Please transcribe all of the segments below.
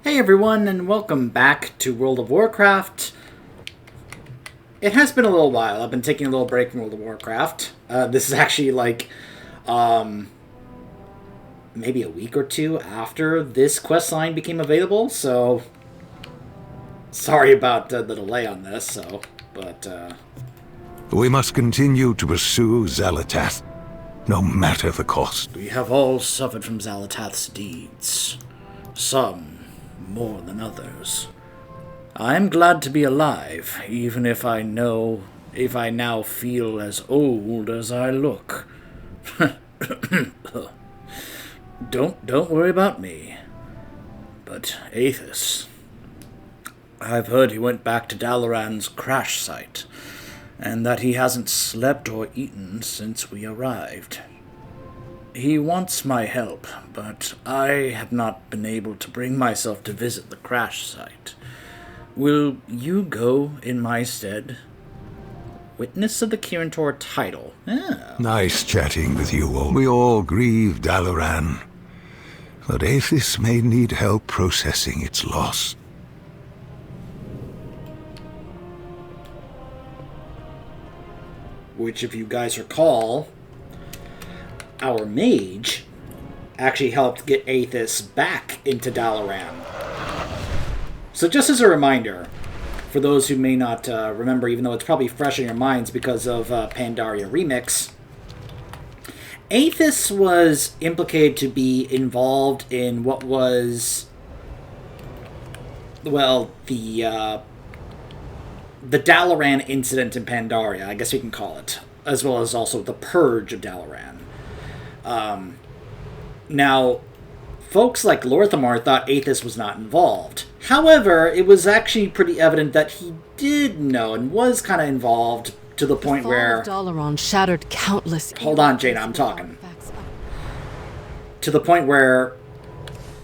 Hey everyone, and welcome back to World of Warcraft. It has been a little while. I've been taking a little break from World of Warcraft. This is actually maybe a week or two after this questline became available, so sorry about the delay on this, but We must continue to pursue Xalatath, no matter the cost. we have all suffered from Xalatath's deeds. Some more than others. I'm glad to be alive, even if I now feel as old as I look. Don't worry about me. But Aethys, I've heard he went back to Dalaran's crash site, and that he hasn't slept or eaten since we arrived. He wants my help, but I have not been able to bring myself to visit the crash site. Will you go in my stead? Witness of the Kirin title. Oh. Nice chatting with you all. We all grieve Dalaran, but Aethys may need help processing its loss. Which, if you guys recall, our mage actually helped get Aethys back into Dalaran. So just as a reminder, for those who may not remember, even though it's probably fresh in your minds because of Pandaria Remix, Aethys was implicated to be involved in what was, well, the Dalaran incident in Pandaria, I guess you can call it, as well as also the Purge of Dalaran. Now, folks like Lorthamar thought Aethys was not involved. However, it was actually pretty evident that he did know and was kind of involved to the point where... Dalaran shattered countless... Hold on, Jaina, I'm talking. To the point where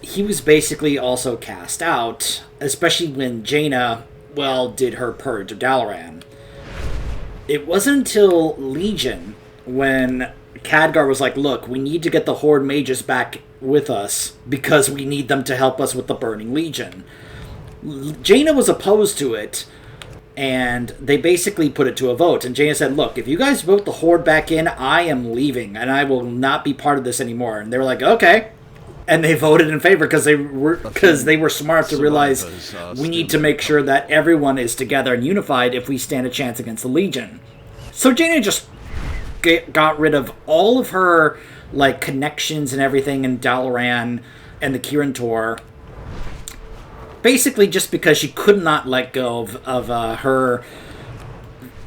he was basically also cast out, especially when Jaina, well, did her purge of Dalaran. It wasn't until Legion when Khadgar was like, look, we need to get the Horde mages back with us because we need them to help us with the Burning Legion. Jaina was opposed to it, and they basically put it to a vote. And Jaina said, look, if you guys vote the Horde back in, I am leaving, and I will not be part of this anymore. And they were like, okay. And they voted in favor because they were smart to realize we need to make sure that everyone is together and unified if we stand a chance against the Legion. So Jaina just got rid of all of her connections and everything in Dalaran and the Kirin Tor, basically just because she could not let go of her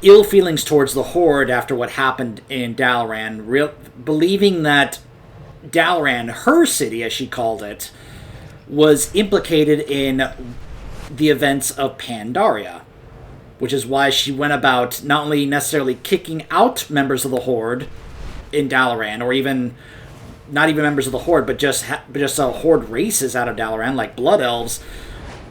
ill feelings towards the Horde after what happened in Dalaran, believing that Dalaran, her city as she called it, was implicated in the events of Pandaria. Which is why she went about not only necessarily kicking out members of the Horde in Dalaran, or even not even members of the Horde, but just Horde races out of Dalaran, like Blood Elves,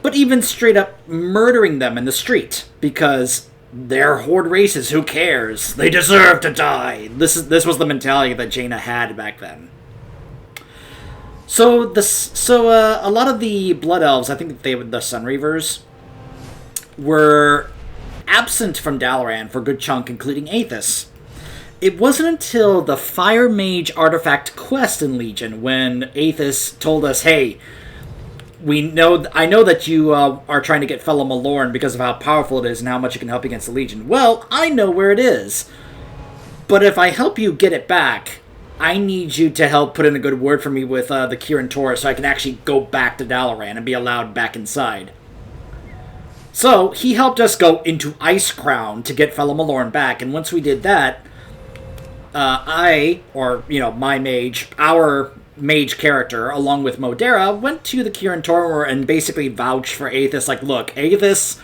but even straight up murdering them in the street because they're Horde races. Who cares? They deserve to die. This was the mentality that Jaina had back then. So a lot of the Blood Elves, I think the Sunreavers, were absent from Dalaran for a good chunk, including Aethys. It wasn't until the Fire Mage artifact quest in Legion when Aethys told us, hey, I know that you are trying to get Fellow Malorn because of how powerful it is and how much it can help against the Legion. Well, I know where it is. But if I help you get it back, I need you to help put in a good word for me with the Kirin Tor so I can actually go back to Dalaran and be allowed back inside. So, he helped us go into Icecrown to get Fellow Malorn back, and once we did that, my mage, our mage character, along with Modera, went to the Kirin Tor and basically vouched for Aethys, like, look, Aethys,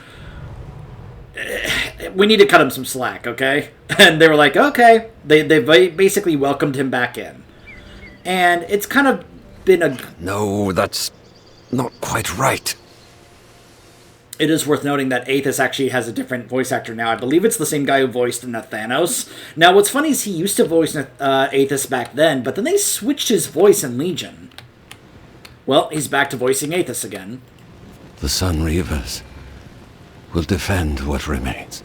we need to cut him some slack, okay? And they were like, okay. They basically welcomed him back in. And it's kind of been a... No, that's not quite right. It is worth noting that Aethys actually has a different voice actor now. I believe it's the same guy who voiced Nathanos. Now, what's funny is he used to voice Aethys back then, but then they switched his voice in Legion. Well, he's back to voicing Aethys again. The Sun Reavers will defend what remains.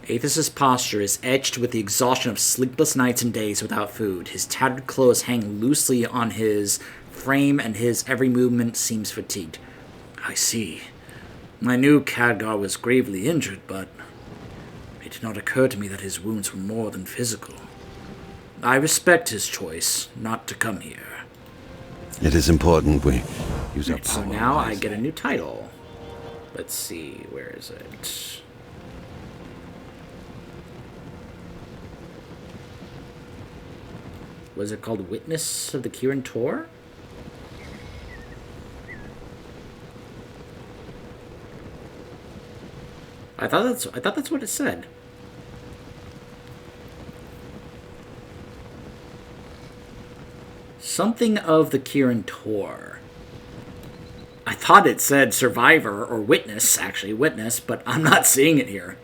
Aethys's posture is etched with the exhaustion of sleepless nights and days without food. His tattered clothes hang loosely on his frame, and his every movement seems fatigued. I see. I knew Khadgar was gravely injured, but it did not occur to me that his wounds were more than physical. I respect his choice not to come here. It is important we use our power. So now I wisely. get a new title. Let's see, where is it? Was it called Witness of the Kirin Tor? I thought that's what it said. Something of the Kirin Tor. I thought it said Survivor or Witness, actually Witness, but I'm not seeing it here.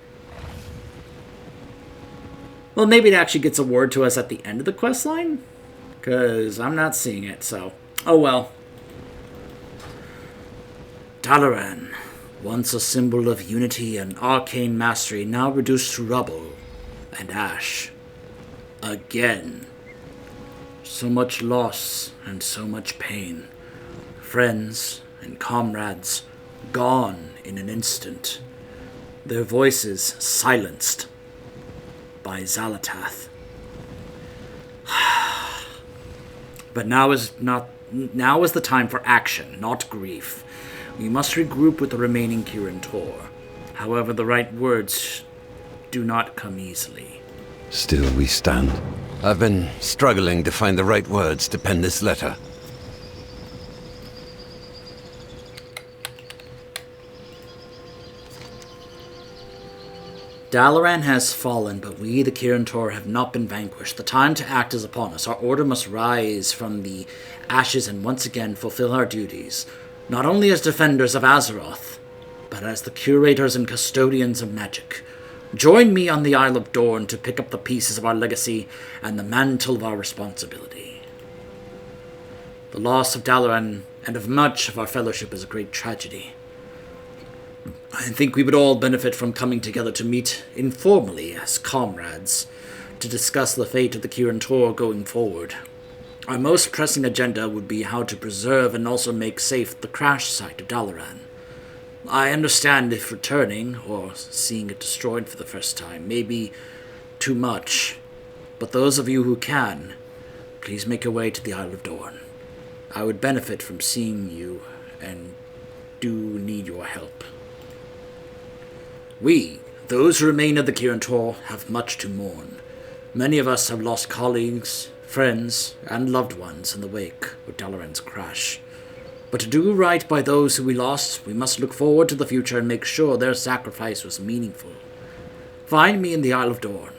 Well, maybe it actually gets a word to us at the end of the quest line, because I'm not seeing it, so oh well. Dalaran, once a symbol of unity and arcane mastery, now reduced to rubble and ash. Again. So much loss and so much pain. Friends and comrades gone in an instant. Their voices silenced by Xalatath. But now is the time for action, not grief. We must regroup with the remaining Kirin Tor. However, the right words do not come easily. Still we stand. I've been struggling to find the right words to pen this letter. Dalaran has fallen, but we, the Kirin Tor, have not been vanquished. The time to act is upon us. Our order must rise from the ashes and once again fulfill our duties, not only as defenders of Azeroth, but as the curators and custodians of magic. Join me on the Isle of Dorn to pick up the pieces of our legacy and the mantle of our responsibility. The loss of Dalaran and of much of our fellowship is a great tragedy. I think we would all benefit from coming together to meet informally as comrades to discuss the fate of the Kirin Tor going forward. Our most pressing agenda would be how to preserve and also make safe the crash site of Dalaran. I understand if returning, or seeing it destroyed for the first time, may be too much, but those of you who can, please make your way to the Isle of Dorn. I would benefit from seeing you, and do need your help. We, those who remain of the Kirin Tor, have much to mourn. Many of us have lost colleagues, friends, and loved ones in the wake of Dalaran's crash. But to do right by those who we lost, we must look forward to the future and make sure their sacrifice was meaningful. Find me in the Isle of Dorn,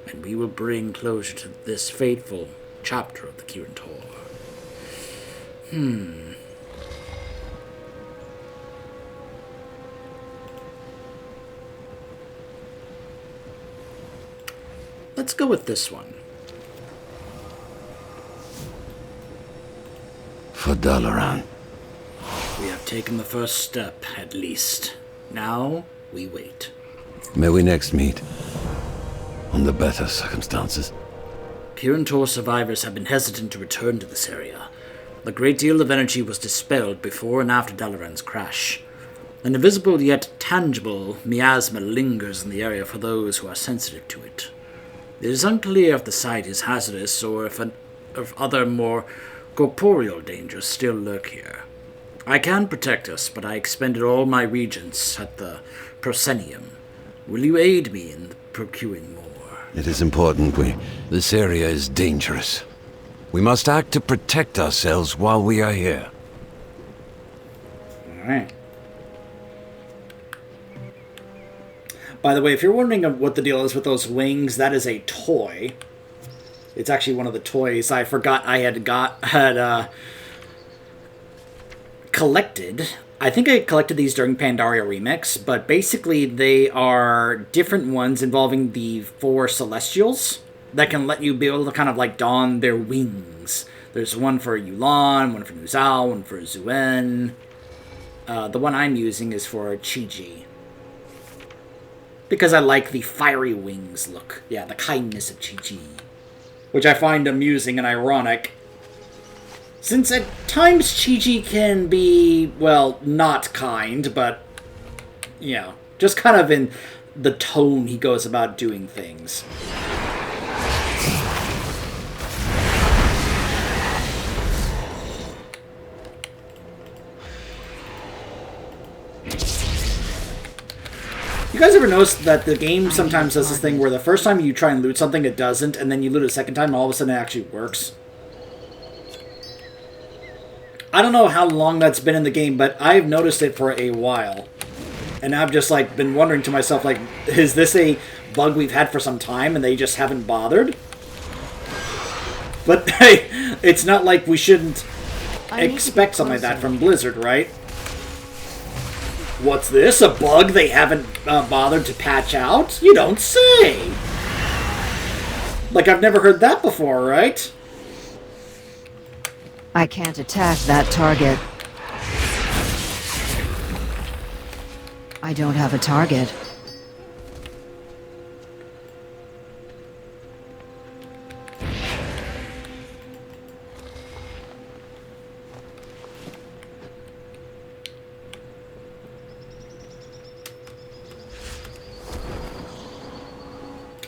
and we will bring closure to this fateful chapter of the Kirin Tor. Let's go with this one. For Dalaran. We have taken the first step, at least. Now, we wait. May we next meet under better circumstances. Kirin Tor survivors have been hesitant to return to this area. A great deal of energy was dispelled before and after Dalaran's crash. An invisible yet tangible miasma lingers in the area for those who are sensitive to it. It is unclear if the site is hazardous or if other more corporeal dangers still lurk here. I can protect us, but I expended all my regents at the proscenium. Will you aid me in procuring more? It is important This area is dangerous. We must act to protect ourselves while we are here. Alright. By the way, if you're wondering what the deal is with those wings, that is a toy. It's actually one of the toys I forgot I had collected. I think I collected these during Pandaria Remix, but basically they are different ones involving the 4 Celestials that can let you be able to kind of like don their wings. There's one for Yulan, one for Nuzal, one for Zuen. The one I'm using is for Chi-Ji. Because I like the fiery wings look. Yeah, the kindness of Chi-Ji. Which I find amusing and ironic. Since at times Chi-Ji can be, well, not kind, but, you know, just kind of in the tone he goes about doing things. You guys ever notice that the game sometimes does this thing where the first time you try and loot something, it doesn't, and then you loot it a second time, and all of a sudden it actually works? I don't know how long that's been in the game, but I've noticed it for a while. And I've just, like, been wondering to myself, like, is this a bug we've had for some time and they just haven't bothered? But, hey, it's not like we shouldn't expect something like that from Blizzard, right? What's this? A bug they haven't bothered to patch out? You don't say! Like, I've never heard that before, right? I can't attack that target. I don't have a target.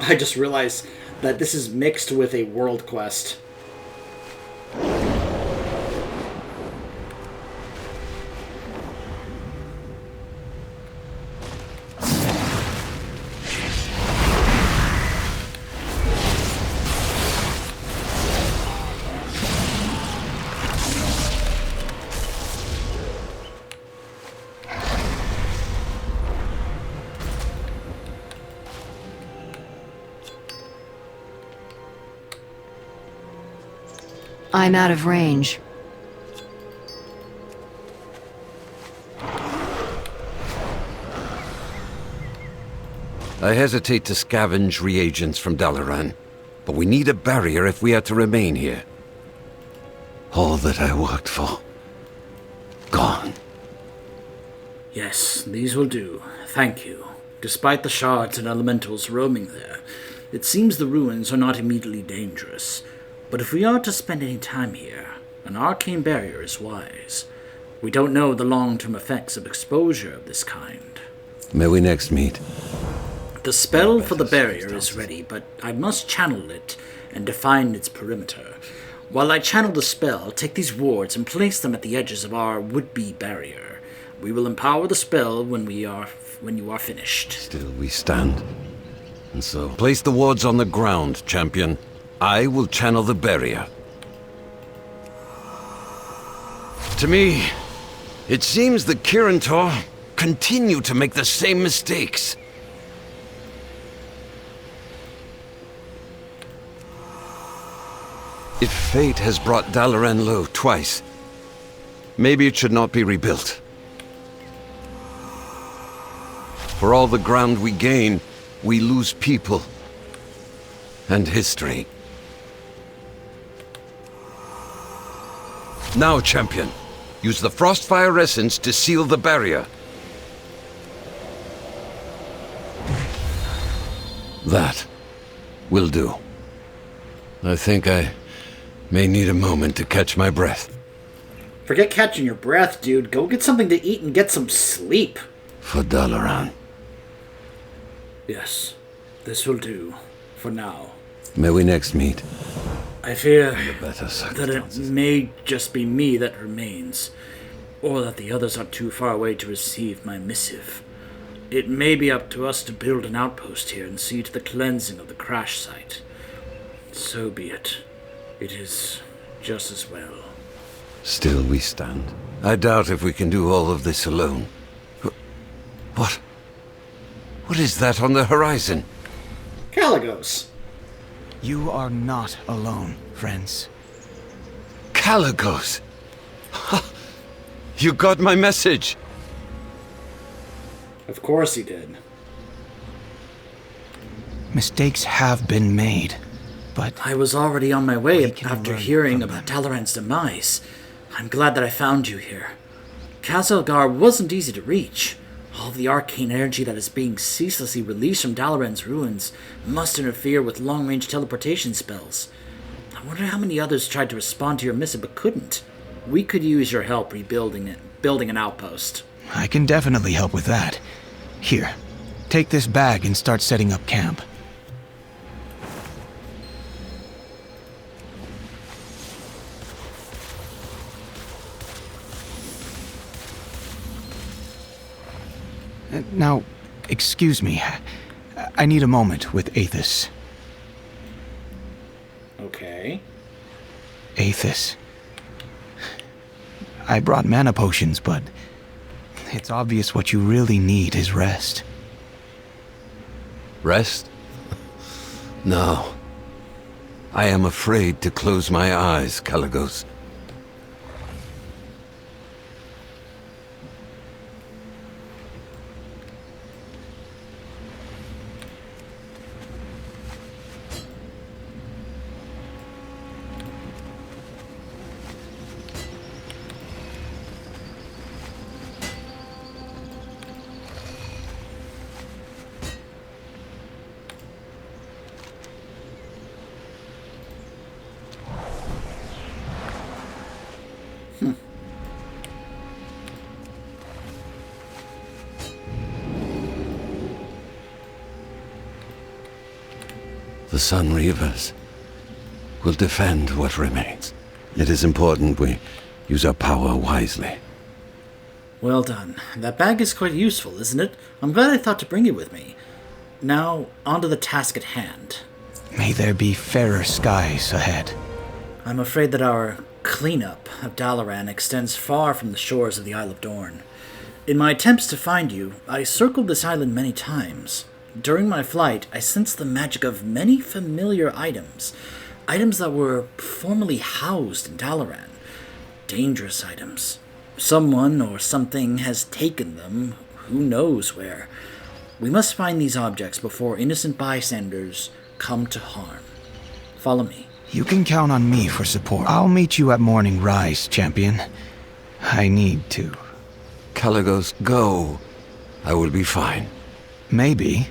I just realized that this is mixed with a world quest. I'm out of range. I hesitate to scavenge reagents from Dalaran, but we need a barrier if we are to remain here. All that I worked for, gone. Yes, these will do. Thank you. Despite the shards and elementals roaming there, it seems the ruins are not immediately dangerous. But if we are to spend any time here, an arcane barrier is wise. We don't know the long-term effects of exposure of this kind. May we next meet? The spell for the barrier is ready, but I must channel it and define its perimeter. While I channel the spell, take these wards and place them at the edges of our would-be barrier. We will empower the spell when you are finished. Still we stand. And so, place the wards on the ground, champion. I will channel the barrier. To me, it seems the Kirin continue to make the same mistakes. If fate has brought Dalaran low twice, maybe it should not be rebuilt. For all the ground we gain, we lose people and history. Now, champion, use the Frostfire Essence to seal the barrier. That will do. I think I may need a moment to catch my breath. Forget catching your breath, dude. Go get something to eat and get some sleep. For Dalaran. Yes, this will do. For now. May we next meet? I fear Better that it may just be me that remains, or that the others are too far away to receive my missive. It may be up to us to build an outpost here and see to the cleansing of the crash site. So be it. It is just as well. Still we stand. I doubt if we can do all of this alone. What? What is that on the horizon? Caligos. You are not alone, friends. Caligos! You got my message! Of course he did. Mistakes have been made, but I was already on my way can after learn hearing from about them. Dalaran's demise. I'm glad that I found you here. Kazelgar wasn't easy to reach. All the arcane energy that is being ceaselessly released from Dalaran's ruins must interfere with long-range teleportation spells. I wonder how many others tried to respond to your missive but couldn't. We could use your help building an outpost. I can definitely help with that. Here, take this bag and start setting up camp. Now, excuse me. I need a moment with Aethys. Okay. Aethys. I brought mana potions, but it's obvious what you really need is rest. Rest? No. I am afraid to close my eyes, Kalecgos. The Sun Reavers will defend what remains. It is important we use our power wisely. Well done. That bag is quite useful, isn't it? I'm glad I thought to bring it with me. Now, on to the task at hand. May there be fairer skies ahead. I'm afraid that our cleanup of Dalaran extends far from the shores of the Isle of Dorn. In my attempts to find you, I circled this island many times. During my flight, I sensed the magic of many familiar items. Items that were formerly housed in Dalaran. Dangerous items. Someone or something has taken them, who knows where. We must find these objects before innocent bystanders come to harm. Follow me. You can count on me for support. I'll meet you at morning rise, champion. I need to. Kalecgos, go. I will be fine. Maybe,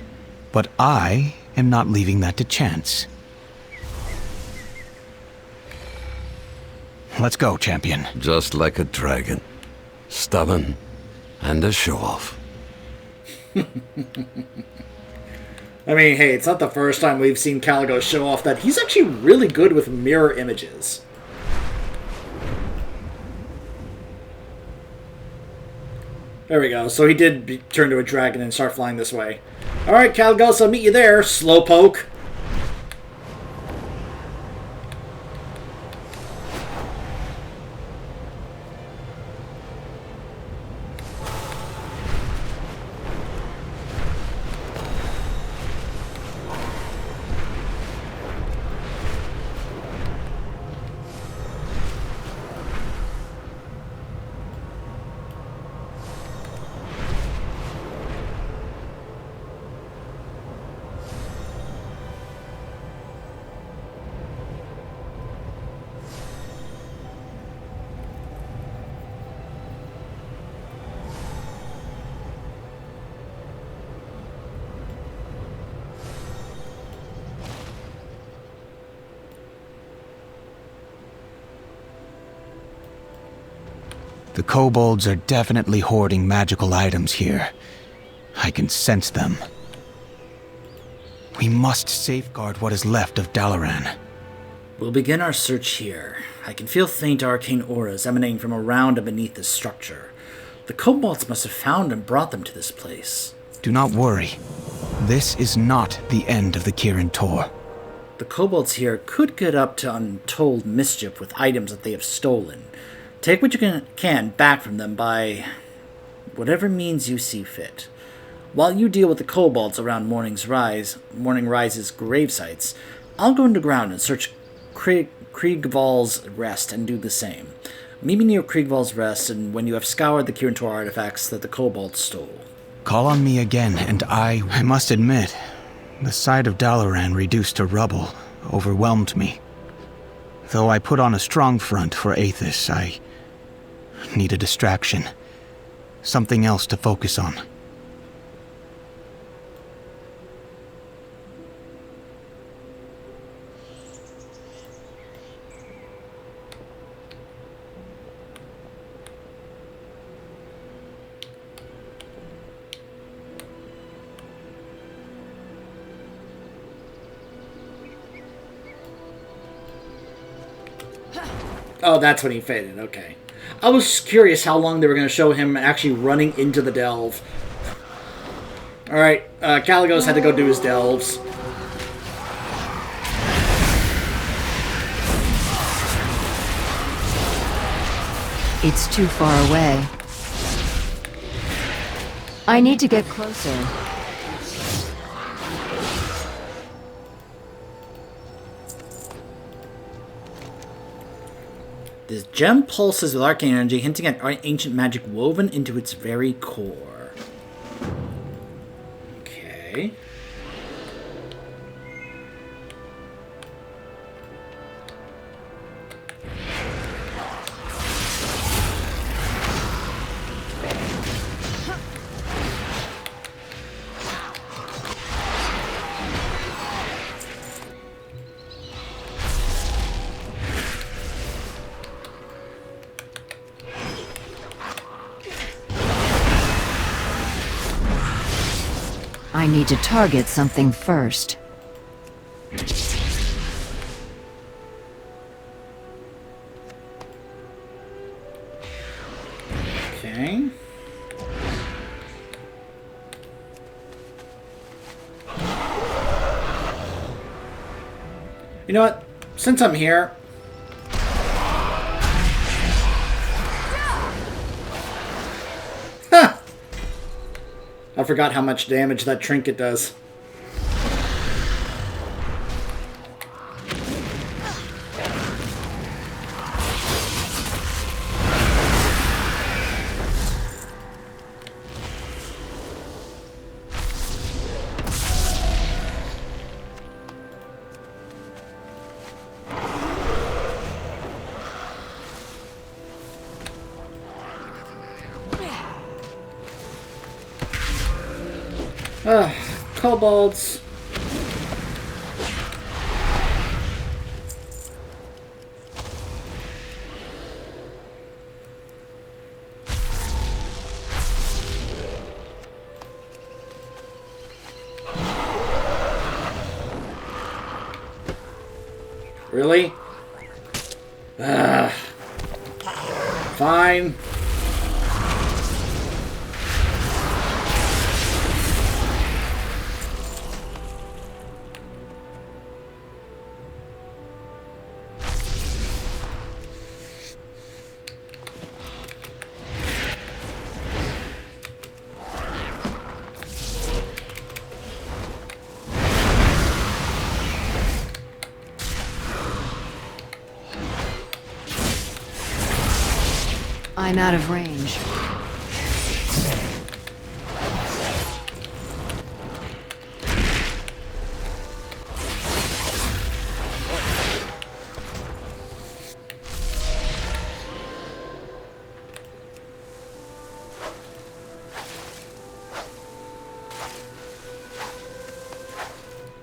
but I am not leaving that to chance. Let's go, champion. Just like a dragon. Stubborn and a show-off. I mean, hey, it's not the first time we've seen Kalecgos show off that he's actually really good with mirror images. There we go. So he did turn to a dragon and start flying this way. Alright, Kalecgos, I'll meet you there, slowpoke. The kobolds are definitely hoarding magical items here. I can sense them. We must safeguard what is left of Dalaran. We'll begin our search here. I can feel faint arcane auras emanating from around and beneath this structure. The kobolds must have found and brought them to this place. Do not worry. This is not the end of the Kirin Tor. The kobolds here could get up to untold mischief with items that they have stolen. Take what you can back from them by whatever means you see fit. While you deal with the kobolds around Morning Rise's grave sites, I'll go underground and search Kriegval's Rest and do the same. Meet me near Kriegval's Rest and when you have scoured the Kirin Tor artifacts that the kobolds stole. Call on me again, and I must admit, the sight of Dalaran reduced to rubble overwhelmed me. Though I put on a strong front for Aethys, I need a distraction. something else to focus on. Oh, that's when he faded. Okay. I was curious how long they were going to show him actually running into the delve. Alright, Caligos had to go do his delves. It's too far away. I need to get closer. This gem pulses with arcane energy, hinting at ancient magic woven into its very core. Okay. I need to target something first. Okay. You know what? Since I'm here... I forgot how much damage that trinket does. Kobolds. Really? Fine. I'm out of range.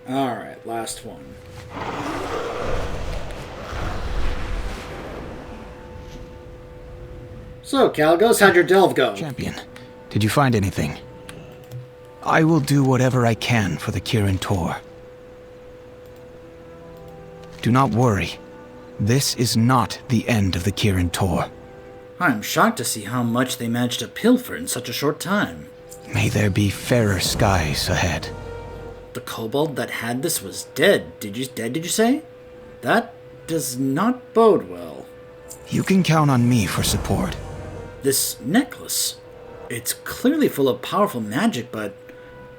Alright, last one. So, Caligos, how'd your delve go? Champion, did you find anything? I will do whatever I can for the Kirin Tor. Do not worry. This is not the end of the Kirin Tor. I'm shocked to see how much they managed to pilfer in such a short time. May there be fairer skies ahead. The kobold that had this was dead. Did you say? That does not bode well. You can count on me for support. This necklace. It's clearly full of powerful magic, but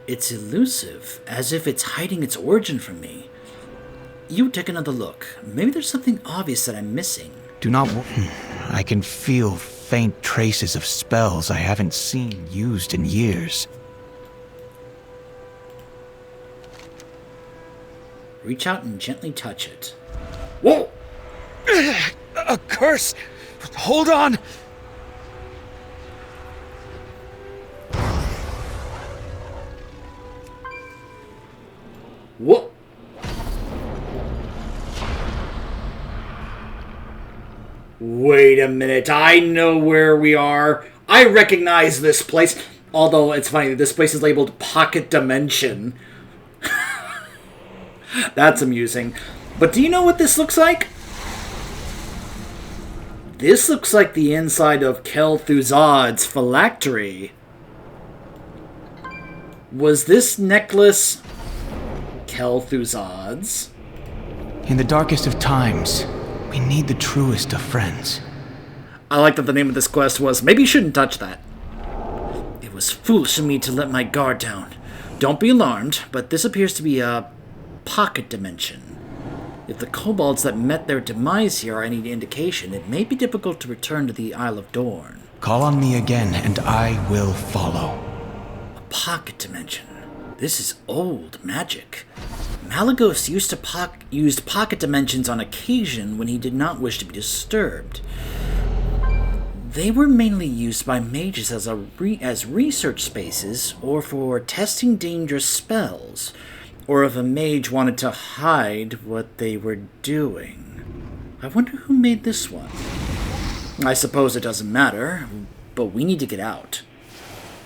it's elusive, as if it's hiding its origin from me. You take another look. Maybe there's something obvious that I'm missing. Do not I can feel faint traces of spells I haven't seen used in years. Reach out and gently touch it. Whoa! A curse! Hold on! What? Wait a minute, I know where we are. I recognize this place. Although, it's funny, this place is labeled Pocket Dimension. That's amusing. But do you know what this looks like? This looks like the inside of Kel'Thuzad's phylactery. Was this necklace Kel'Thuzad's? In the darkest of times, we need the truest of friends. I like that the name of this quest was, maybe you shouldn't touch that. It was foolish of me to let my guard down. Don't be alarmed, but this appears to be a pocket dimension. If the kobolds that met their demise here are any indication, it may be difficult to return to the Isle of Dorn. Call on me again, and I will follow. A pocket dimension. This is old magic. Malagos used pocket dimensions on occasion when he did not wish to be disturbed. They were mainly used by mages as research spaces, or for testing dangerous spells, or if a mage wanted to hide what they were doing. I wonder who made this one. I suppose it doesn't matter, but we need to get out.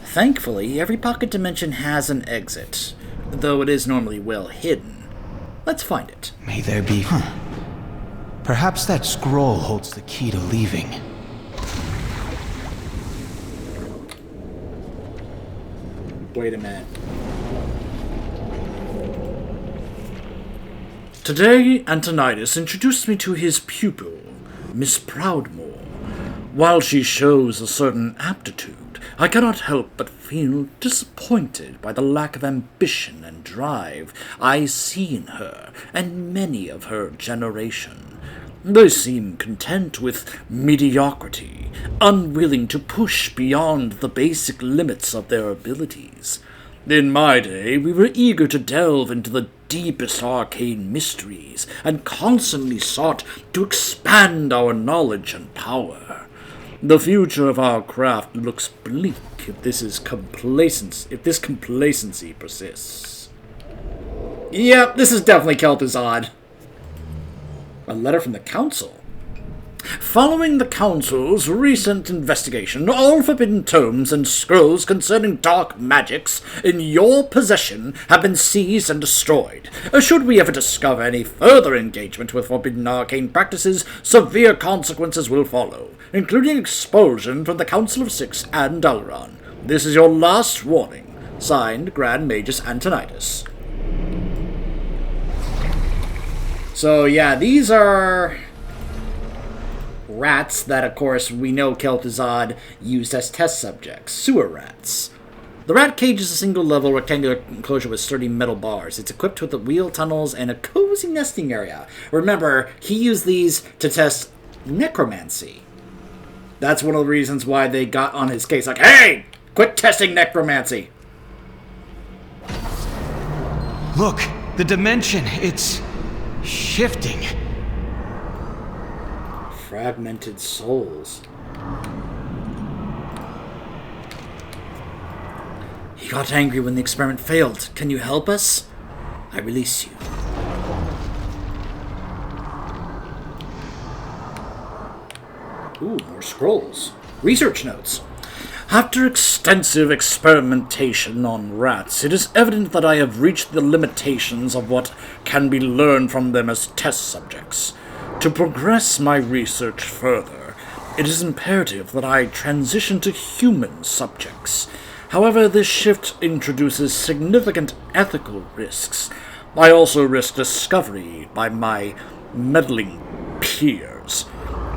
Thankfully, every pocket dimension has an exit, though it is normally well hidden. Let's find it. May there be... Perhaps that scroll holds the key to leaving. Wait a minute. Today, Antonidas introduced me to his pupil, Miss Proudmoore. While she shows a certain aptitude, I cannot help but feel disappointed by the lack of ambition and drive I see in her and many of her generation. They seem content with mediocrity, unwilling to push beyond the basic limits of their abilities. In my day, we were eager to delve into the deepest arcane mysteries, and constantly sought to expand our knowledge and power. The future of our craft looks bleak if this complacency persists. Yep, this is definitely Kel'Thuzad. A letter from the Council. Following the Council's recent investigation, all forbidden tomes and scrolls concerning dark magics in your possession have been seized and destroyed. Should we ever discover any further engagement with forbidden arcane practices, severe consequences will follow, including expulsion from the Council of Six and Dalaran. This is your last warning. Signed, Grand Magus Antonidas. So yeah, these are rats that, of course, we know Kel'Thuzad used as test subjects. Sewer rats. The rat cage is a single-level rectangular enclosure with sturdy metal bars. It's equipped with wheel tunnels and a cozy nesting area. Remember, he used these to test necromancy. That's one of the reasons why they got on his case. Like, hey, quit testing necromancy. Look, the dimension, it's shifting. Fragmented souls. He got angry when the experiment failed. Can you help us? I release you. Ooh, more scrolls. Research notes. After extensive experimentation on rats, it is evident that I have reached the limitations of what can be learned from them as test subjects. To progress my research further, it is imperative that I transition to human subjects. However, this shift introduces significant ethical risks. I also risk discovery by my meddling peers.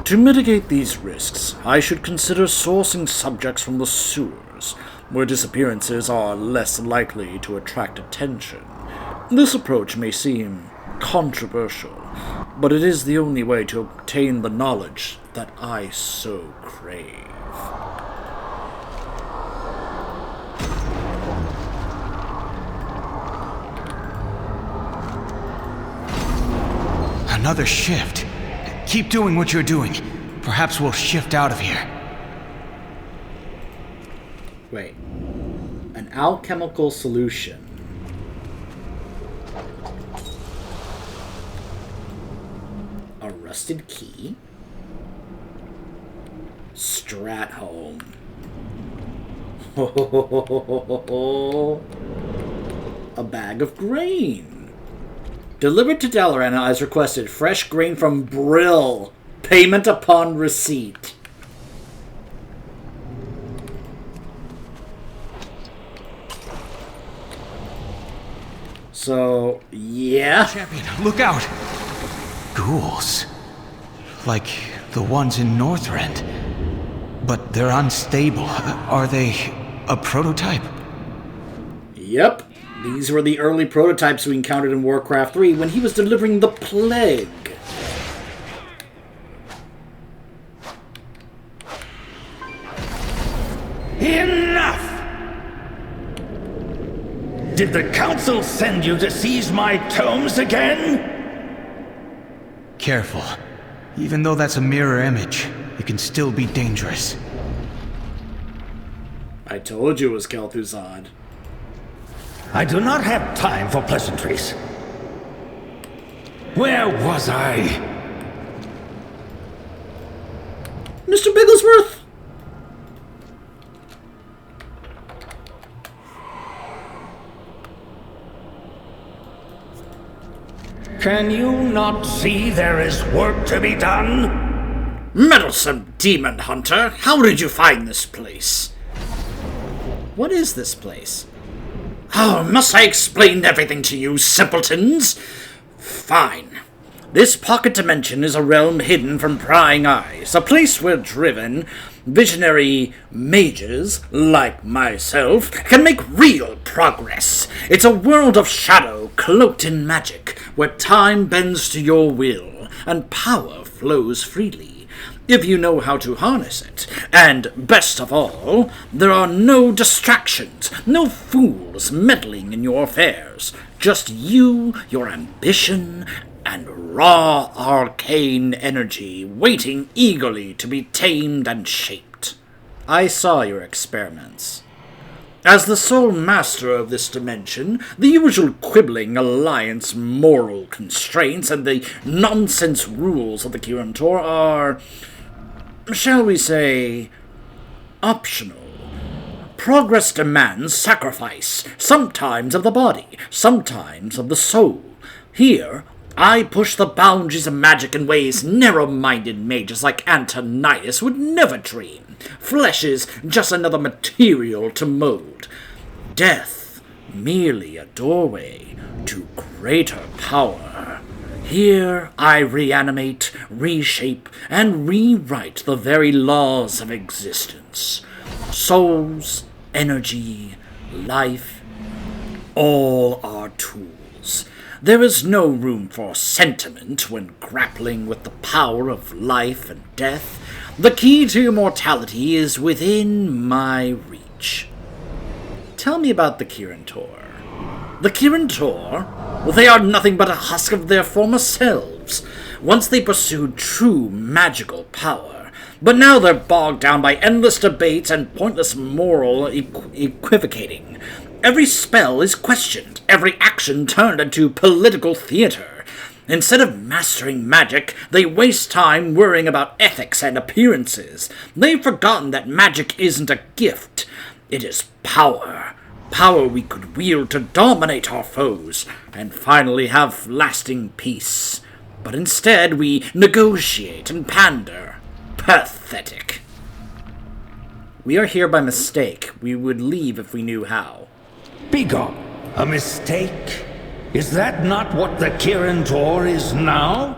To mitigate these risks, I should consider sourcing subjects from the sewers, where disappearances are less likely to attract attention. This approach may seem controversial, but it is the only way to obtain the knowledge that I so crave. Another shift. Keep doing what you're doing. Perhaps we'll shift out of here. Wait. An alchemical solution. rusted key. Stratholme. A bag of grain. Delivered to Dalaran as requested. Fresh grain from Brill. Payment upon receipt. So, yeah. Champion, look out! Ghouls. Like the ones in Northrend. But they're unstable. Are they a prototype? Yep. These were the early prototypes we encountered in Warcraft 3 when he was delivering the plague. Enough! Did the Council send you to seize my tomes again? Careful. Even though that's a mirror image, it can still be dangerous. I told you it was Kel'Thuzad. I do not have time for pleasantries. Where was I? Mr. Bigglesworth! Can you not see there is work to be done? Meddlesome demon hunter, how did you find this place? What is this place? Oh, must I explain everything to you, simpletons? Fine. This pocket dimension is a realm hidden from prying eyes, a place where driven, visionary mages, like myself, can make real progress. It's a world of shadow cloaked in magic, where time bends to your will, and power flows freely, if you know how to harness it. And, best of all, there are no distractions, no fools meddling in your affairs. Just you, your ambition, and raw arcane energy waiting eagerly to be tamed and shaped. I saw your experiments. As the sole master of this dimension, the usual quibbling alliance moral constraints and the nonsense rules of the Kirin Tor are, shall we say, optional. Progress demands sacrifice, sometimes of the body, sometimes of the soul. Here, I push the boundaries of magic in ways narrow-minded mages like Antonius would never dream. Flesh is just another material to mold. Death, merely a doorway to greater power. Here I reanimate, reshape, and rewrite the very laws of existence. Souls, energy, life, all are tools. There is no room for sentiment when grappling with the power of life and death. The key to immortality is within my reach. Tell me about the Kirin Tor. The Kirin Tor? Well, they are nothing but a husk of their former selves. Once they pursued true magical power, but now they're bogged down by endless debates and pointless moral equivocating. Every spell is questioned, every action turned into political theater. Instead of mastering magic, they waste time worrying about ethics and appearances. They've forgotten that magic isn't a gift. It is power. Power we could wield to dominate our foes, and finally have lasting peace. But instead we negotiate and pander. Pathetic. We are here by mistake. We would leave if we knew how. Begone. A mistake? Is that not what the Kirin Tor is now?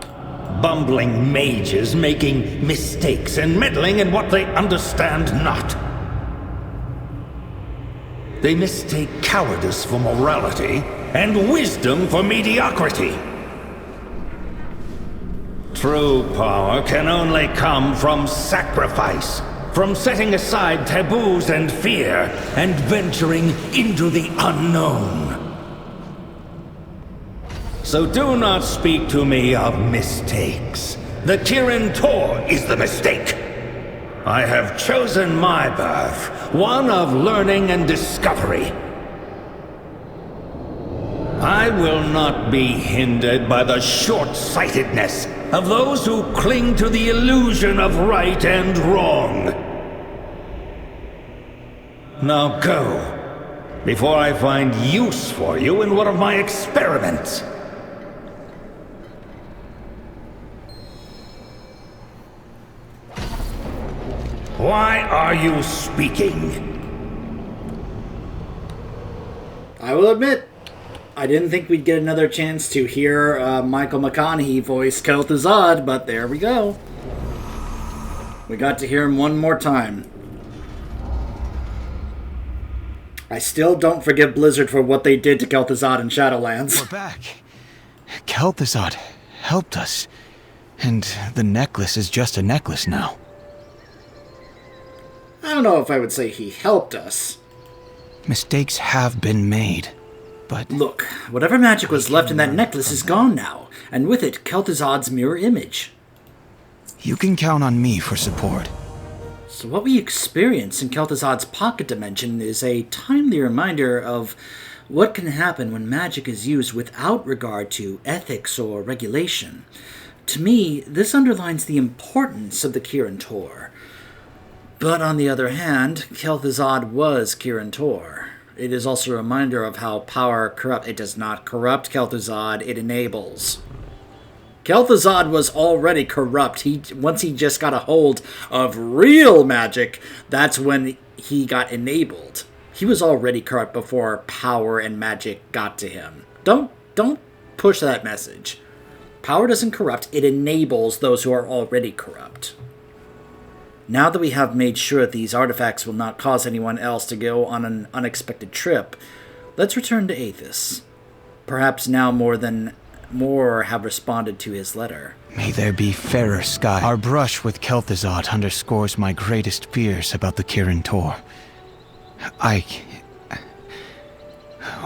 Bumbling mages making mistakes and meddling in what they understand not. They mistake cowardice for morality and wisdom for mediocrity. True power can only come from sacrifice. From setting aside taboos and fear, and venturing into the unknown. So do not speak to me of mistakes. The Kirin Tor is the mistake. I have chosen my path, one of learning and discovery. I will not be hindered by the short-sightedness of those who cling to the illusion of right and wrong. Now go, before I find use for you in one of my experiments. Why are you speaking? I will admit, I didn't think we'd get another chance to hear Michael McConaughey voice Kel'Thuzad, but there we go. We got to hear him one more time. I still don't forgive Blizzard for what they did to Kel'Thuzad in Shadowlands. We're back. Kel'Thuzad helped us. And the necklace is just a necklace now. I don't know if I would say he helped us. Mistakes have been made, but... Look, whatever magic was left in that necklace is gone now, and with it, Kel'Thuzad's mirror image. You can count on me for support. So what we experience in Kel'Thuzad's pocket dimension is a timely reminder of what can happen when magic is used without regard to ethics or regulation. To me, this underlines the importance of the Kirin Tor. But on the other hand, Kel'Thuzad was Kirin Tor. It is also a reminder of how power corrupts. It does not corrupt Kel'Thuzad, it enables. Kel'Thuzad was already corrupt. Once he just got a hold of real magic, that's when he got enabled. He was already corrupt before power and magic got to him. Don't push that message. Power doesn't corrupt, it enables those who are already corrupt. Now that we have made sure these artifacts will not cause anyone else to go on an unexpected trip, let's return to Aethys. Perhaps now more have responded to his letter. May there be fairer sky. Our brush with Kel'Thuzad underscores my greatest fears about the Kirin Tor.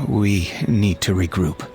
We need to regroup.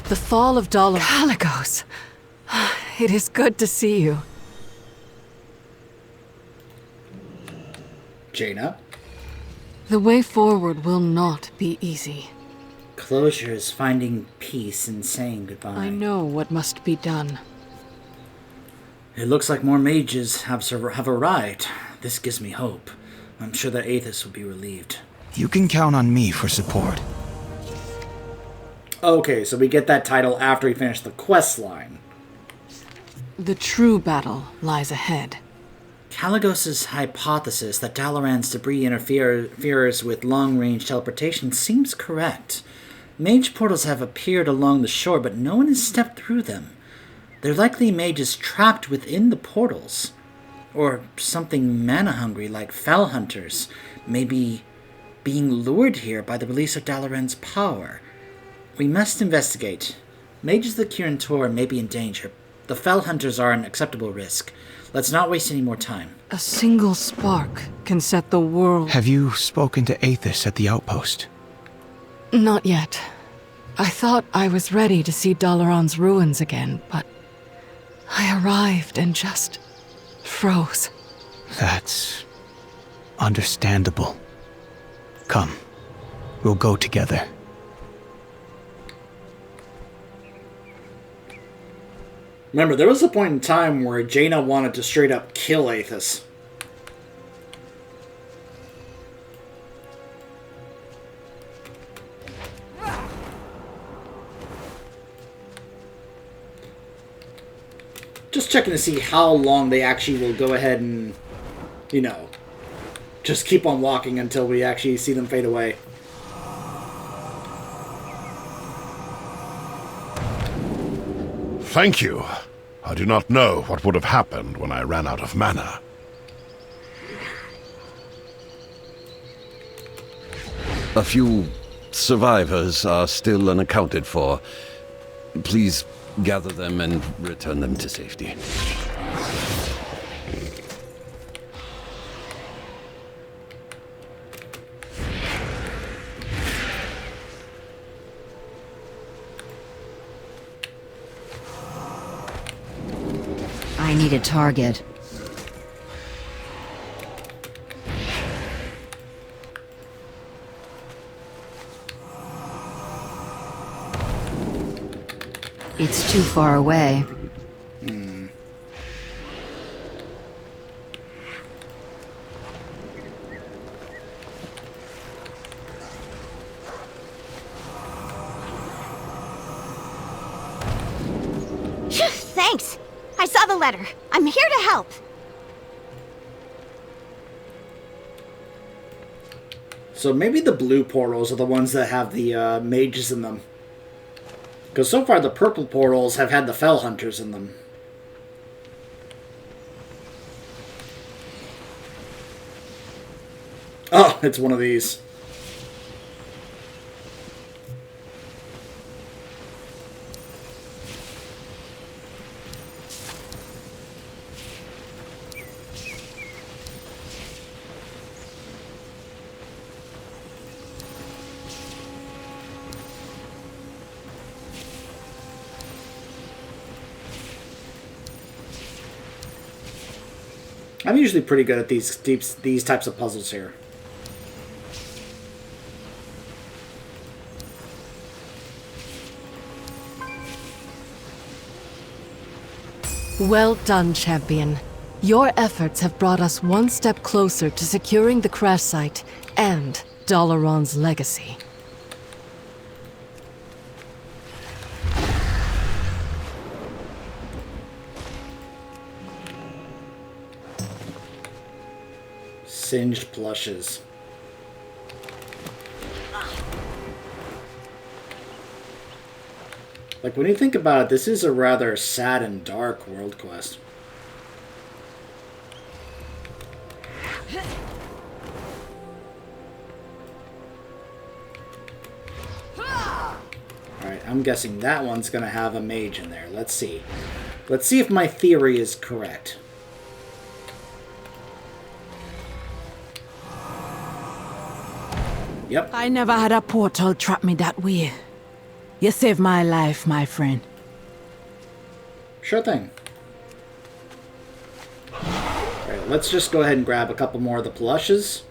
The fall of Dalaran. Caligos! It is good to see you. Jaina? The way forward will not be easy. Closure is finding peace and saying goodbye. I know what must be done. It looks like more mages have arrived. This gives me hope. I'm sure that Aethys will be relieved. You can count on me for support. Okay, so we get that title after we finish the quest line. The true battle lies ahead. Caligos' hypothesis that Dalaran's debris interferes with long-range teleportation seems correct. Mage portals have appeared along the shore, but no one has stepped through them. They're likely mages trapped within the portals. Or something mana-hungry like fell hunters, maybe being lured here by the release of Dalaran's power. We must investigate. Mages of the Kirin Tor may be in danger. The fell hunters are an acceptable risk. Let's not waste any more time. A single spark can set the world... Have you spoken to Aethys at the outpost? Not yet. I thought I was ready to see Dalaran's ruins again, but... I arrived and just... froze. That's... understandable. Come. We'll go together. Remember, there was a point in time where Jaina wanted to straight up kill Aethys. Just checking to see how long they actually will go ahead and, you know, just keep on walking until we actually see them fade away. Thank you. I do not know what would have happened when I ran out of mana. A few survivors are still unaccounted for. Please gather them and return them to safety. I need a target. It's too far away. Phew, thanks. I saw the letter. I'm here to help. So maybe the blue portals are the ones that have the mages in them. Because so far the purple portals have had the Fell Hunters in them. Oh, it's one of these. I'm usually pretty good at these types of puzzles here. Well done, champion. Your efforts have brought us one step closer to securing the crash site and Dalaran's legacy. Singed plushes. Like, when you think about it, this is a rather sad and dark world quest. Alright, I'm guessing that one's gonna have a mage in there. Let's see. Let's see if my theory is correct. Yep. I never had a portal trap me that way. You saved my life, my friend. Sure thing. Alright, let's just go ahead and grab a couple more of the plushes.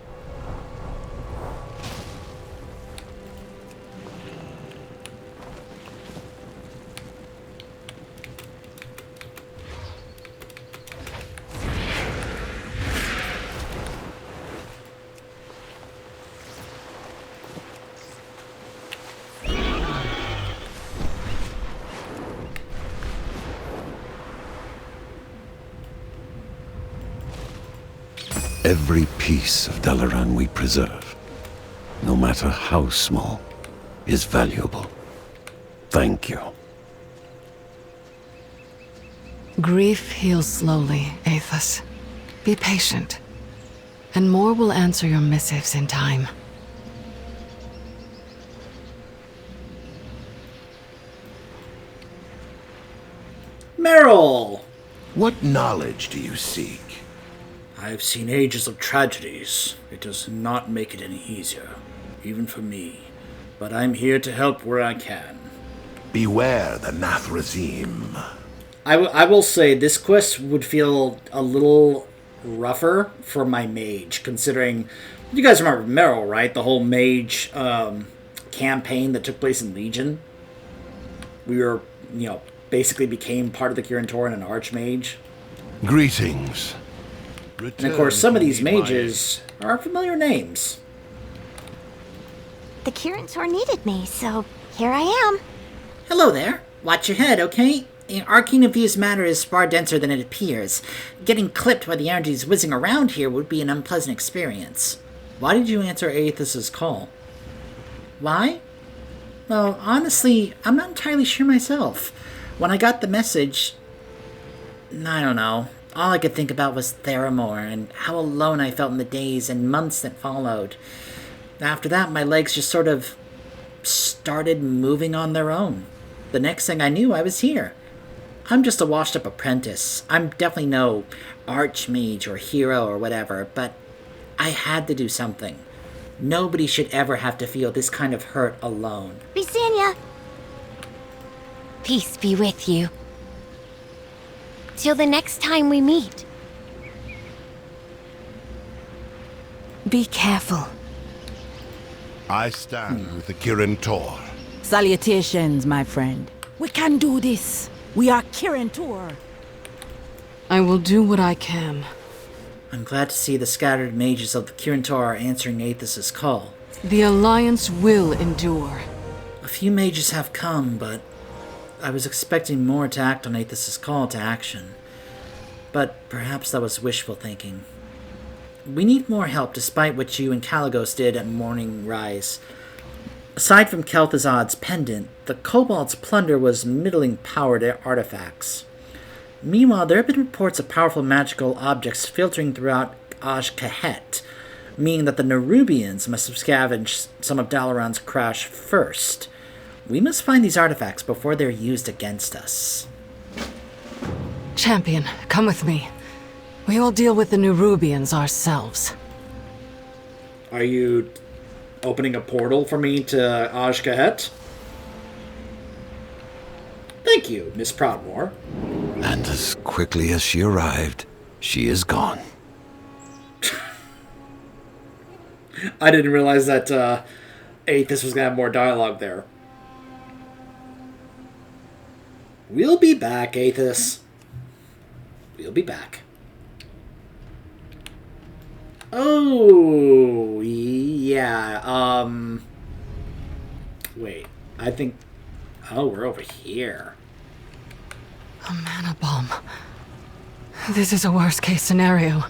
Every piece of Dalaran we preserve, no matter how small, is valuable. Thank you. Grief heals slowly, Aethys. Be patient, and more will answer your missives in time. Meryl! What knowledge do you seek? I've seen ages of tragedies. It does not make it any easier, even for me. But I'm here to help where I can. Beware the Nathrazim. I will say this quest would feel a little rougher for my mage, considering... You guys remember Meryl, right? The whole mage campaign that took place in Legion. We were, basically became part of the Kirin Tor and an archmage. Greetings. And of course, some of these mages are familiar names. The Kirin Tor needed me, so here I am. Hello there. Watch your head, okay? Arcane infused matter is far denser than it appears. Getting clipped by the energies whizzing around here would be an unpleasant experience. Why did you answer Aethys's call? Why? Well, honestly, I'm not entirely sure myself. When I got the message, I don't know. All I could think about was Theramore and how alone I felt in the days and months that followed. After that, my legs just sort of started moving on their own. The next thing I knew, I was here. I'm just a washed-up apprentice. I'm definitely no archmage or hero or whatever, but I had to do something. Nobody should ever have to feel this kind of hurt alone. Bisanya! Peace be with you. Till the next time we meet. Be careful. I stand with the Kirin Tor. Salutations, my friend. We can do this. We are Kirin Tor. I will do what I can. I'm glad to see the scattered mages of the Kirin Tor are answering Aethys's call. The Alliance will endure. A few mages have come, but I was expecting more to act on Aethys's call to action. But perhaps that was wishful thinking. We need more help despite what you and Caligos did at Morning Rise. Aside from Kel'Thuzad's pendant, the Kobold's plunder was middling powered artifacts. Meanwhile, there have been reports of powerful magical objects filtering throughout Kahet, meaning that the Nerubians must have scavenged some of Dalaran's crash first. We must find these artifacts before they're used against us. Champion, come with me. We will deal with the Nerubians ourselves. Are you opening a portal for me to Kahet? Thank you, Miss Proudmoore. And as quickly as she arrived, she is gone. I didn't realize that Aethys was going to have more dialogue there. We'll be back, Aethys. We'll be back. Oh, yeah, wait, I think... Oh, we're over here. A mana bomb. This is a worst-case scenario,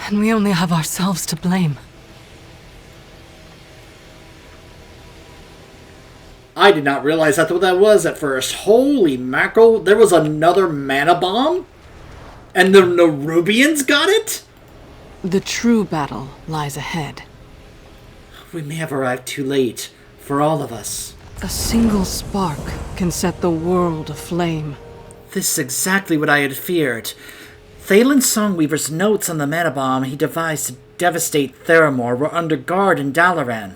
and we only have ourselves to blame. I did not realize that's what that was at first. Holy mackerel, there was another mana bomb? And the Nerubians got it? The true battle lies ahead. We may have arrived too late, for all of us. A single spark can set the world aflame. This is exactly what I had feared. Thaylen Songweaver's notes on the mana bomb he devised to devastate Theramore were under guard in Dalaran.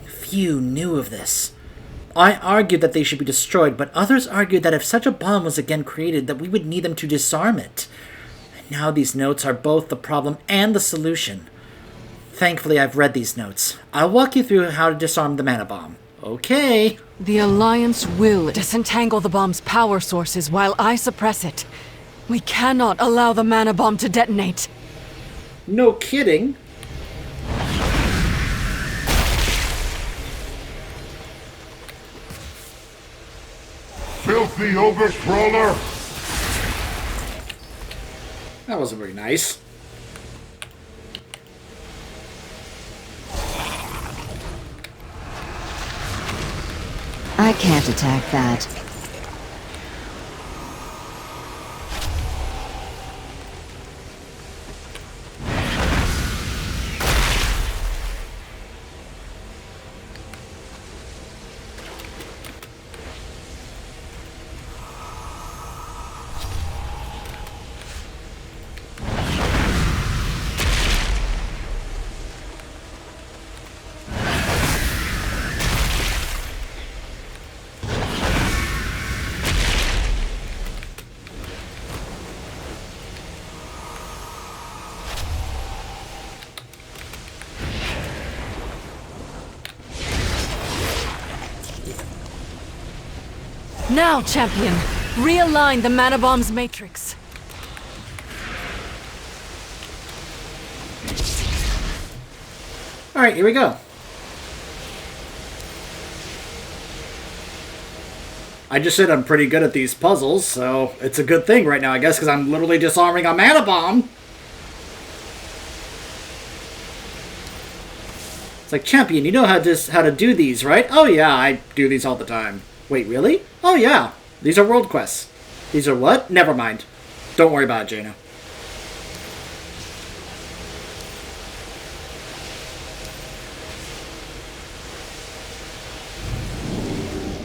Few knew of this. I argued that they should be destroyed, but others argued that if such a bomb was again created, that we would need them to disarm it. And now these notes are both the problem and the solution. Thankfully, I've read these notes. I'll walk you through how to disarm the mana bomb. Okay. The Alliance will disentangle the bomb's power sources while I suppress it. We cannot allow the mana bomb to detonate. No kidding. Filthy overcrawler! That wasn't very nice. I can't attack that. Now, champion, realign the mana bomb's matrix. Alright, here we go. I just said I'm pretty good at these puzzles, so it's a good thing right now, I guess, because I'm literally disarming a mana bomb. It's like, champion, you know how to do these, right? Oh yeah, I do these all the time. Wait, really? Oh yeah, these are world quests. These are what? Never mind. Don't worry about it, Jaina.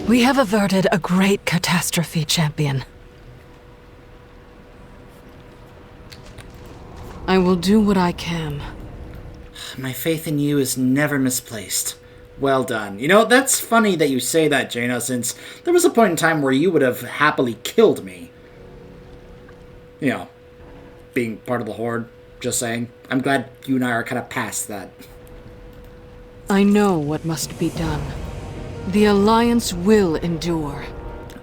We have averted a great catastrophe, champion. I will do what I can. My faith in you is never misplaced. Well done. You know, that's funny that you say that, Jaina, since there was a point in time where you would have happily killed me. You know, being part of the Horde, just saying. I'm glad you and I are kind of past that. I know what must be done. The Alliance will endure.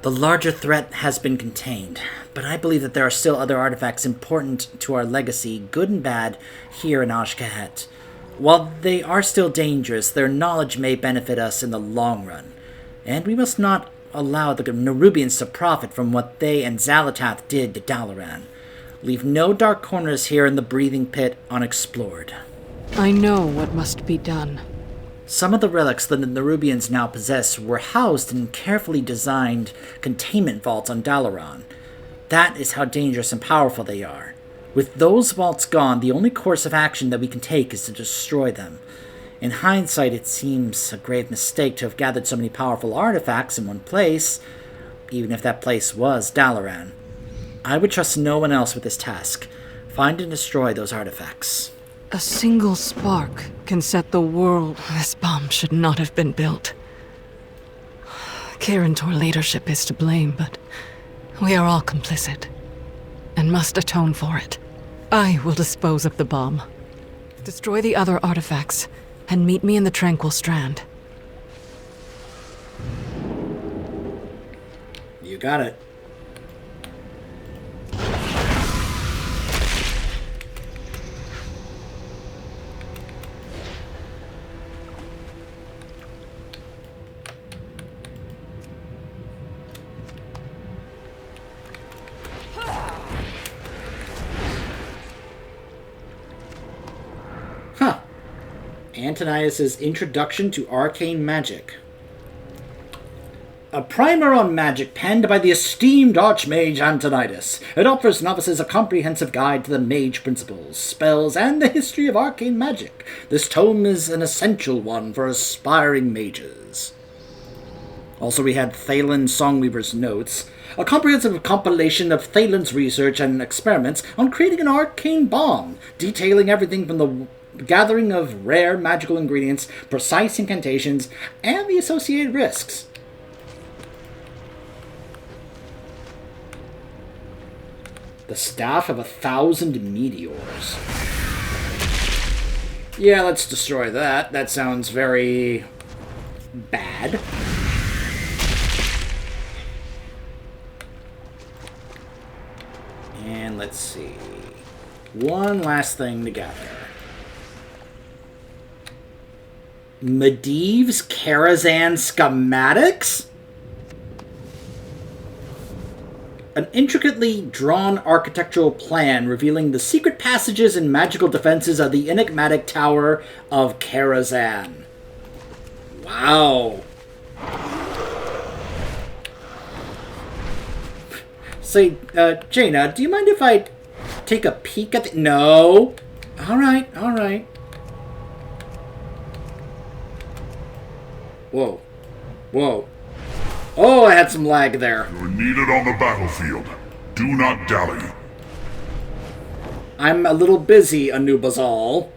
The larger threat has been contained, but I believe that there are still other artifacts important to our legacy, good and bad, here in Ashkahet. While they are still dangerous, their knowledge may benefit us in the long run, and we must not allow the Nerubians to profit from what they and Xalatath did to Dalaran. Leave no dark corners here in the breathing pit unexplored. I know what must be done. Some of the relics that the Nerubians now possess were housed in carefully designed containment vaults on Dalaran. That is how dangerous and powerful they are. With those vaults gone, the only course of action that we can take is to destroy them. In hindsight, it seems a grave mistake to have gathered so many powerful artifacts in one place, even if that place was Dalaran. I would trust no one else with this task. Find and destroy those artifacts. A single spark can set the world. This bomb should not have been built. Kirin leadership is to blame, but we are all complicit and must atone for it. I will dispose of the bomb. Destroy the other artifacts and meet me in the Tranquil Strand. You got it. Antonius' Introduction to Arcane Magic. A primer on magic penned by the esteemed Archmage Antonius. It offers novices a comprehensive guide to the mage principles, spells, and the history of arcane magic. This tome is an essential one for aspiring mages. Also, we had Thalen Songweaver's Notes, a comprehensive compilation of Thalen's research and experiments on creating an arcane bomb, detailing everything from the gathering of rare magical ingredients, precise incantations, and the associated risks. The Staff of 1,000 Meteors. Yeah, let's destroy that. That sounds very bad. And let's see. One last thing to gather. Medivh's Karazhan schematics? An intricately drawn architectural plan revealing the secret passages and magical defenses of the enigmatic Tower of Karazhan. Wow. Say, Jaina, do you mind if I take a peek at the... No. Alright, alright. Whoa. Whoa. Oh, I had some lag there. You're needed on the battlefield. Do not dally. I'm a little busy, Anub'azal.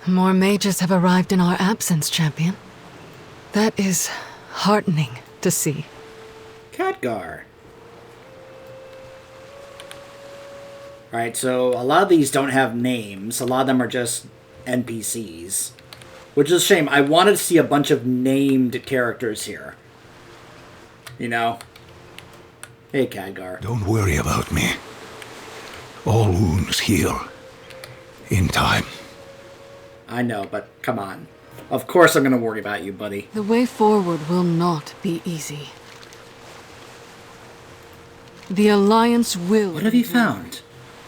More mages have arrived in our absence, champion. That is heartening to see. Khadgar. Alright, so a lot of these don't have names. A lot of them are just NPCs. Which is a shame. I wanted to see a bunch of named characters here. You know? Hey, Khadgar. Don't worry about me. All wounds heal. In time. I know, but come on. Of course I'm going to worry about you, buddy. The way forward will not be easy. The Alliance will... What have you found?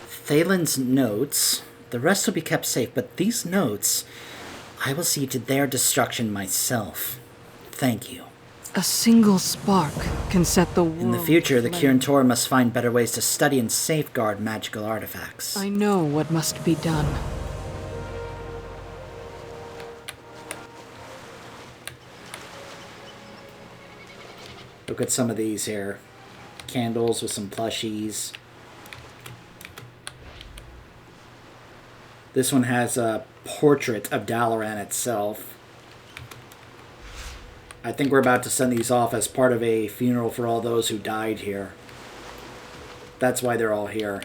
Thalen's notes. The rest will be kept safe, but these notes... I will see to their destruction myself. Thank you. A single spark can set the world... In the future, the Kirin Tor must find better ways to study and safeguard magical artifacts. I know what must be done. Look at some of these here. Candles with some plushies. This one has a portrait of Dalaran itself. I think we're about to send these off as part of a funeral for all those who died here. That's why they're all here.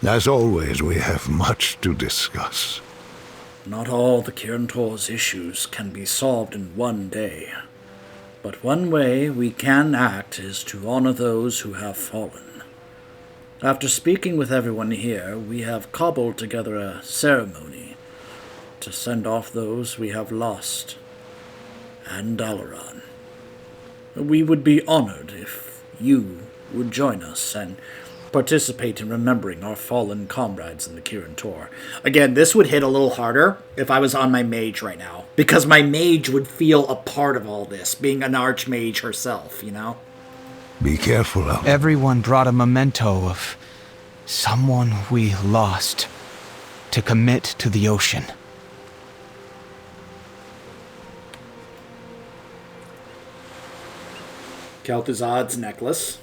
As always, we have much to discuss. Not all the Kirin Tor's issues can be solved in one day. But one way we can act is to honor those who have fallen. After speaking with everyone here, we have cobbled together a ceremony to send off those we have lost, and Dalaran. We would be honored if you would join us and participate in remembering our fallen comrades in the Kirin Tor. Again, this would hit a little harder if I was on my mage right now, because my mage would feel a part of all this, being an archmage herself, you know? Be careful, Al. Everyone brought a memento of someone we lost to commit to the ocean. Kel'Thuzad's necklace.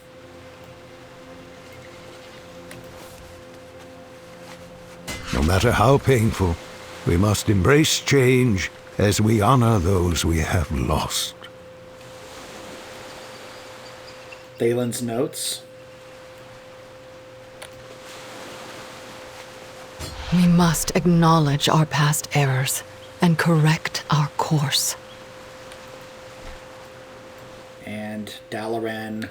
No matter how painful, we must embrace change as we honor those we have lost. Thalen's notes. We must acknowledge our past errors and correct our course. And Dalaran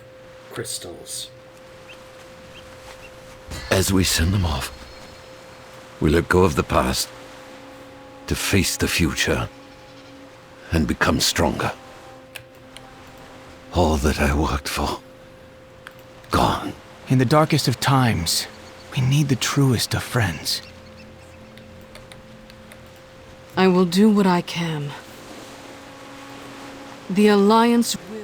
crystals. As we send them off, we let go of the past to face the future and become stronger. All that I worked for, gone. In the darkest of times, we need the truest of friends. I will do what I can. The Alliance will endure.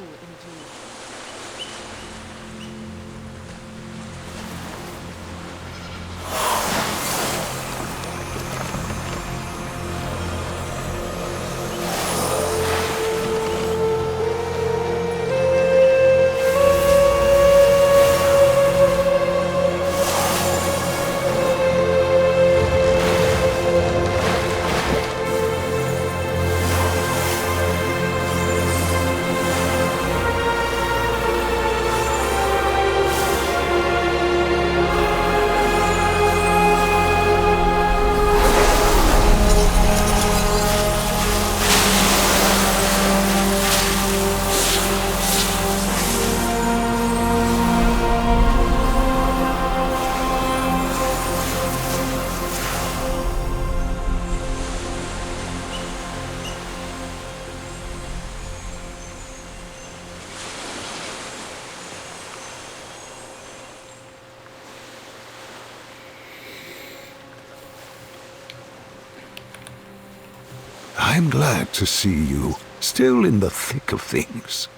I'm glad to see you still in the thick of things.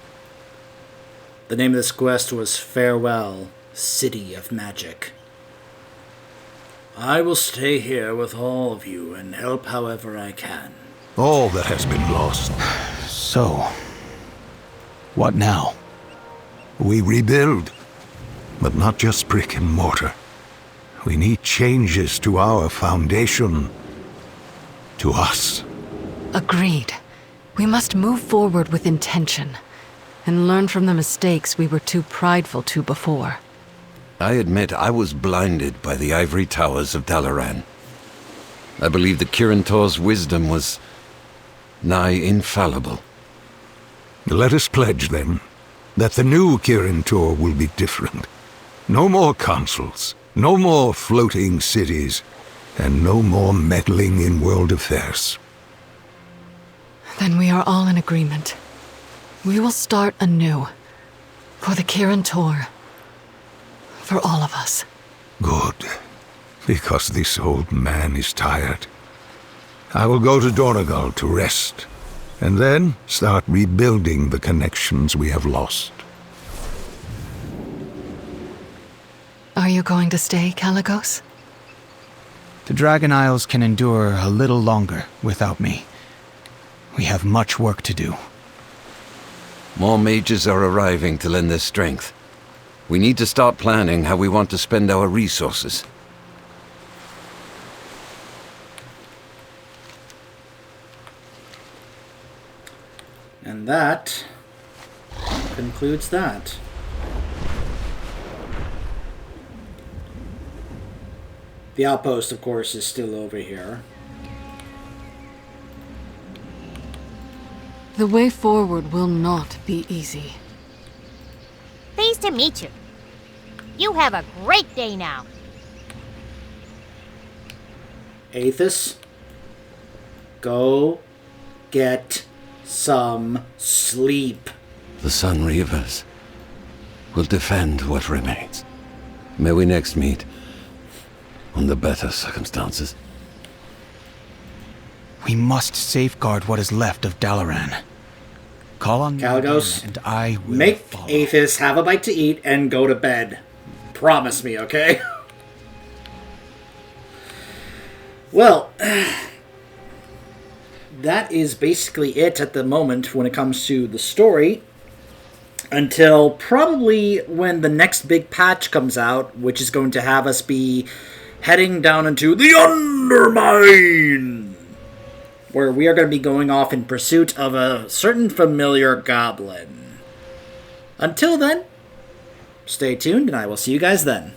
The name of this quest was Farewell, City of Magic. I will stay here with all of you and help however I can. All that has been lost. So, what now? We rebuild, but not just brick and mortar. We need changes to our foundation. to us. Agreed. We must move forward with intention and learn from the mistakes we were too prideful to before. I admit I was blinded by the ivory towers of Dalaran. I believe the Kirin Tor's wisdom was nigh infallible. Let us pledge, then, that the new Kirin Tor will be different. No more councils, no more floating cities, and no more meddling in world affairs. Then we are all in agreement. We will start anew. For the Kirin Tor. For all of us. Good. Because this old man is tired. I will go to Donegal to rest, and then start rebuilding the connections we have lost. Are you going to stay, Caligos? The Dragon Isles can endure a little longer without me. We have much work to do. More mages are arriving to lend their strength. We need to start planning how we want to spend our resources. And that concludes that. The outpost, of course, is still over here. The way forward will not be easy. Pleased to meet you. You have a great day now. Aethys, go get some sleep. The Sun Reavers will defend what remains. May we next meet under better circumstances. We must safeguard what is left of Dalaran. Call on me Caligos, again, and I will make follow. Aethys have a bite to eat and go to bed. Promise me, okay? Well, that is basically it at the moment when it comes to the story. Until probably when the next big patch comes out, which is going to have us be heading down into the Undermine, where we are going to be going off in pursuit of a certain familiar goblin. Until then, stay tuned and I will see you guys then.